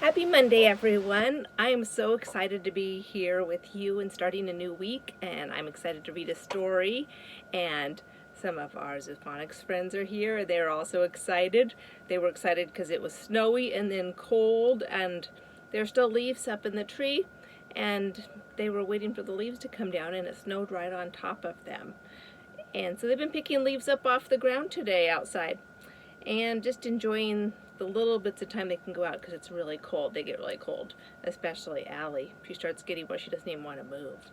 Happy Monday, everyone. I am so excited to be here with you and starting a new week, and I'm excited to read a story. And some of our Zoophonics friends are here. They're also excited. They were excited because it was snowy and then cold, and there's still leaves up in the tree, and they were waiting for the leaves to come down, and it snowed right on top of them. And so they've been picking leaves up off the ground today outside and just enjoying the little bits of time they can go out because it's really cold. They get really cold, especially Allie. She starts getting where she doesn't even want to move.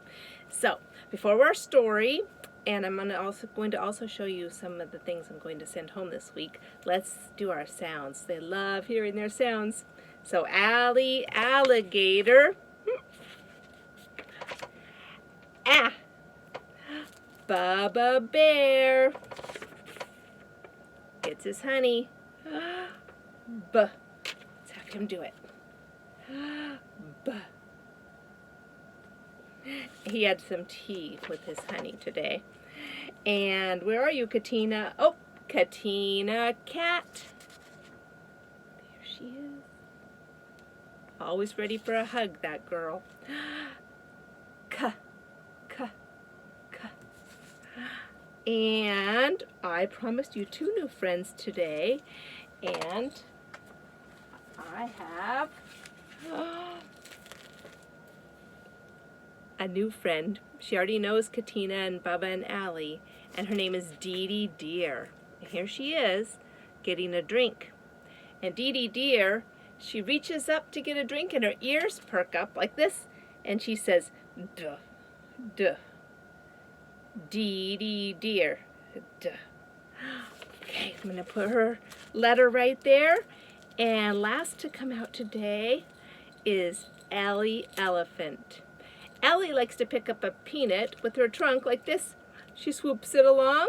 So before our story, and I'm going to also show you some of the things I'm going to send home this week. Let's do our sounds. They love hearing their sounds. So Allie, alligator. Ah. Bubba bear gets his honey. Let's have him do it. He had some tea with his honey today. And where are you, Katina? Oh, Katina cat. There she is. Always ready for a hug, that girl. And I promised you 2 new friends today, and I have a new friend. She already knows Katina and Bubba and Allie, and her name is Dee Dee Deer. And here she is getting a drink. And Dee Dee Deer, she reaches up to get a drink, and her ears perk up like this, and she says, duh, duh. Dee Dee Deer. Duh. Okay, I'm going to put her letter right there. And last to come out today is Allie Elephant. Allie likes to pick up a peanut with her trunk like this. She swoops it along,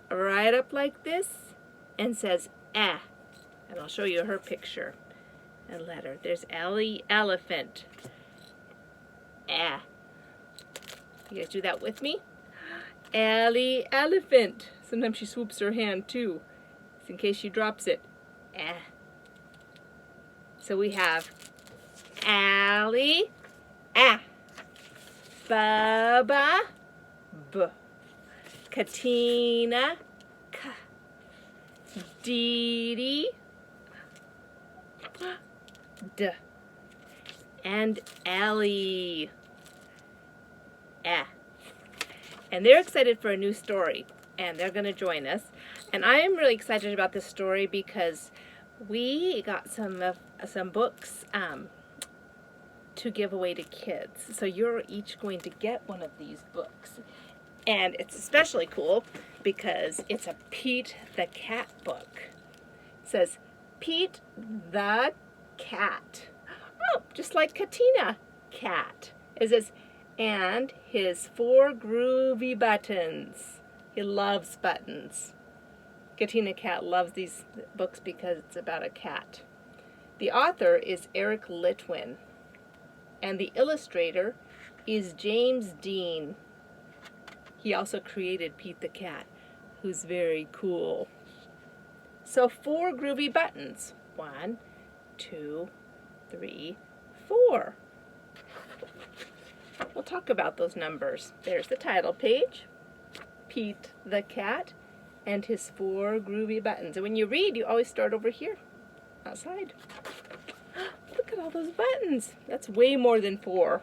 right up like this, and says, ah. And I'll show you her picture and letter. There's Allie Elephant. Ah. You guys do that with me? Allie Elephant. Sometimes she swoops her hand too, just in case she drops it. Ah. So we have Allie, ah. Bubba, b. Katina, k. Dee Dee, d. And Allie. And they're excited for a new story, and they're going to join us. And I am really excited about this story because we got some books to give away to kids. So you're each going to get one of these books. And it's especially cool because it's a Pete the Cat book. It says, Pete the Cat. Oh, just like Katina Cat. It says, and his 4 groovy buttons. He loves buttons. Katina Cat loves these books because it's about a cat. The author is Eric Litwin, and the illustrator is James Dean. He also created Pete the Cat, who's very cool. So 4 groovy buttons. 1, 2, 3, 4. We'll talk about those numbers. There's the title page, Pete the Cat, and his 4 groovy buttons. And when you read, you always start over here, outside. Look at all those buttons. That's way more than 4.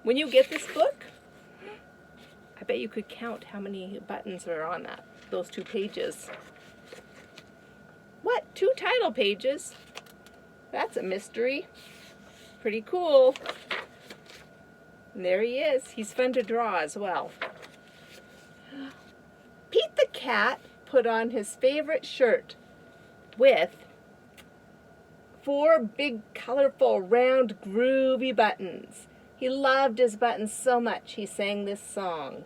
When you get this book, I bet you could count how many buttons are on those 2 pages. What? 2 title pages? That's a mystery. Pretty cool. And there he is. He's fun to draw as well. Pete the Cat put on his favorite shirt with 4 big, colorful, round, groovy buttons. He loved his buttons so much, he sang this song.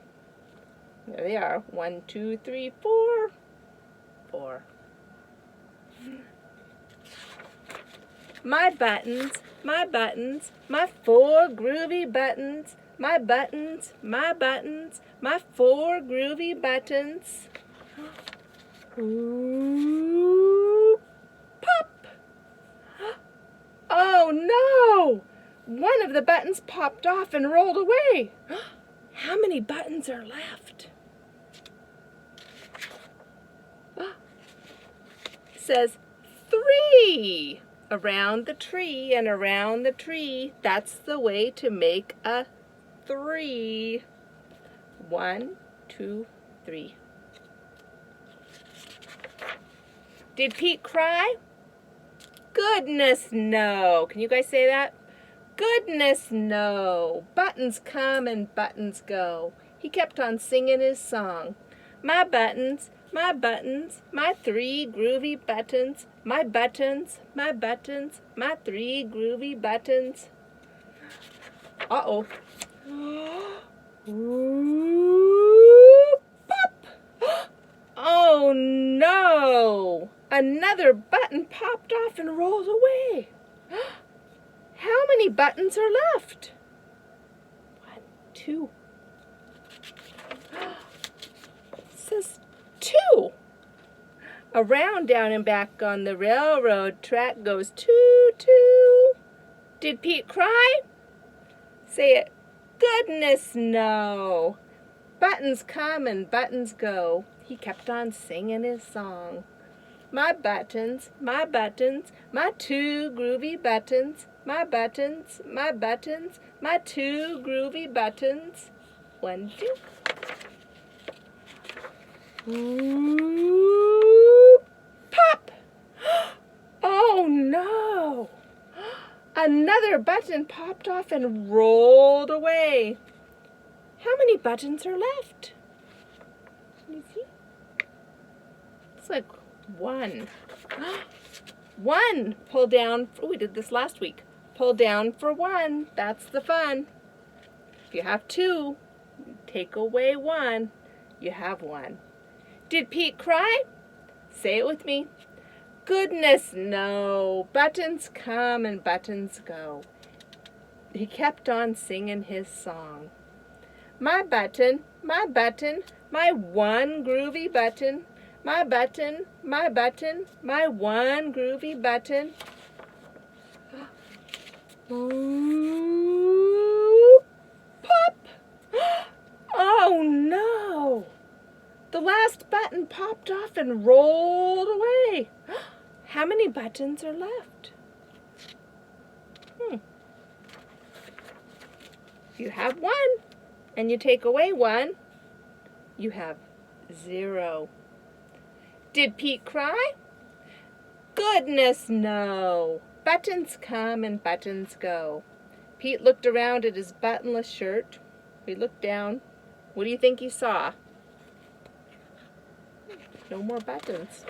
There they are. 1, 2, 3, 4. 4. My buttons, my 4 groovy buttons, my buttons, my 4 groovy buttons. Ooh, pop! One of the buttons popped off and rolled away. How many buttons are left? It says 3. Around the tree and around the tree. That's the way to make a 3. 1, 2, 3. Did Pete cry? Goodness, no. Can you guys say that? Goodness, no. Buttons come and buttons go. He kept on singing his song. My buttons, my 3 groovy buttons. My buttons, my 3 groovy buttons. Uh-oh. Ooh, pop! Oh, no. Another button popped off and rolled away. How many buttons are left? 1, 2. It says 2. Around, down, and back on the railroad track goes 2, 2. Did Pete cry? Say it. Goodness, no. Buttons come and buttons go. He kept on singing his song. My buttons, my 2 groovy buttons. My buttons, my 2 groovy buttons. 1, 2. Ooh, pop! Oh no! Another button popped off and rolled away. How many buttons are left? Let me see. It's like 1. 1. Pull down. Oh, we did this last week. Pull down for 1. That's the fun. If you have 2, take away 1. You have 1. Did Pete cry? Say it with me. Goodness, no. Buttons come and buttons go. He kept on singing his song. My button, my 1 groovy button. My button, my 1 groovy button. Ooh, pop! Oh no! The last button popped off and rolled away. How many buttons are left? You have 1, and you take away 1, you have 0. Did Pete cry? Goodness, no. Buttons come and buttons go. Pete looked around at his buttonless shirt. He looked down. What do you think he saw? No more buttons.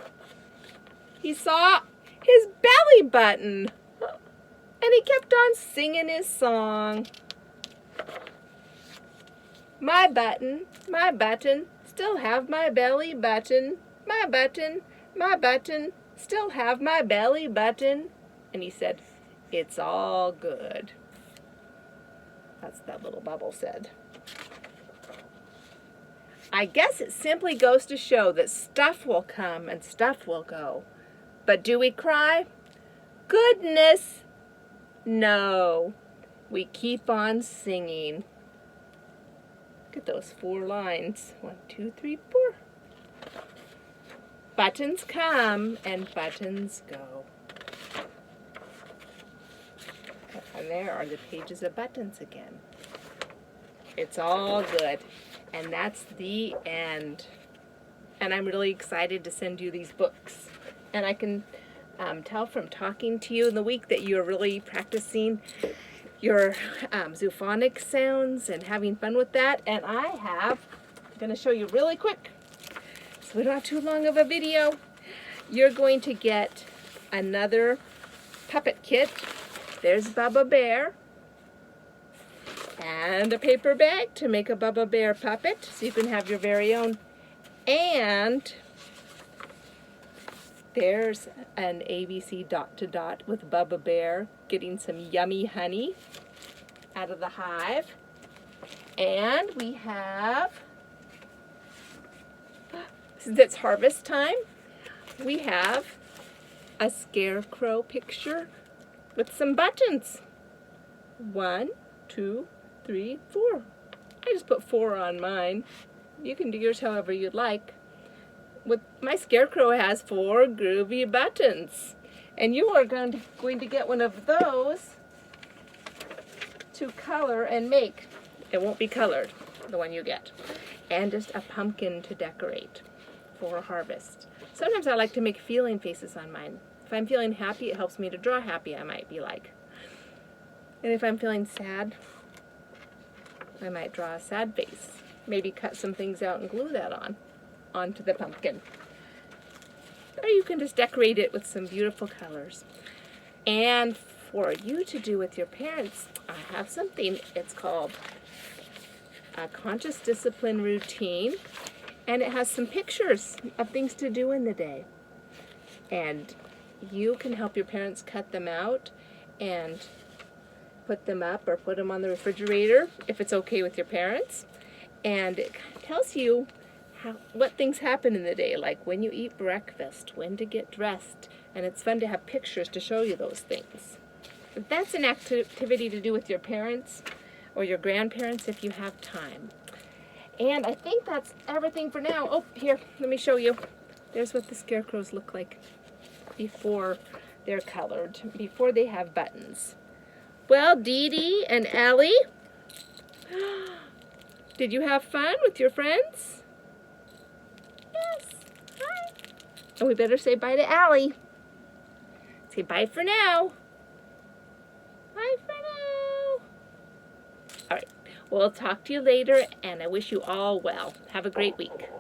He saw his belly button. And he kept on singing his song. My button, still have my belly button. My button, still have my belly button. And he said, it's all good. That's that little bubble said. I guess it simply goes to show that stuff will come and stuff will go. But do we cry? Goodness, no. We keep on singing. Look at those 4 lines. 1, 2, 3, 4. Buttons come and buttons go. And there are the pages of buttons again. It's all good. And that's the end. And I'm really excited to send you these books. And I can tell from talking to you in the week that you're really practicing your Zoophonics sounds and having fun with that. And I'm going to show you really quick, so we don't have too long of a video. You're going to get another puppet kit. There's Bubba Bear. And a paper bag to make a Bubba Bear puppet, so you can have your very own. And there's an ABC dot to dot with Bubba Bear getting some yummy honey out of the hive. And we have, since it's harvest time, we have a scarecrow picture with some buttons. 1, 2, 3, 4. I just put 4 on mine. You can do yours however you'd like. With my scarecrow has 4 groovy buttons. And you are going to get one of those to color and make. It won't be colored, the one you get. And just a pumpkin to decorate for a harvest. Sometimes I like to make feeling faces on mine. If I'm feeling happy, it helps me to draw happy, I might be like. And if I'm feeling sad, I might draw a sad face. Maybe cut some things out and glue that onto the pumpkin. Or you can just decorate it with some beautiful colors. And for you to do with your parents, I have something. It's called a conscious discipline routine. And it has some pictures of things to do in the day. And you can help your parents cut them out and put them up or put them on the refrigerator if it's okay with your parents. And it tells you what things happen in the day, like when you eat breakfast, when to get dressed, and it's fun to have pictures to show you those things. But that's an activity to do with your parents or your grandparents if you have time. And I think that's everything for now. Oh, here, let me show you. There's what the scarecrows look like before they're colored, before they have buttons. Well, Dee Dee and Allie, did you have fun with your friends? Yes. Hi. And we better say bye to Allie. Say bye for now. Bye for now. All right. We'll talk to you later, and I wish you all well. Have a great week.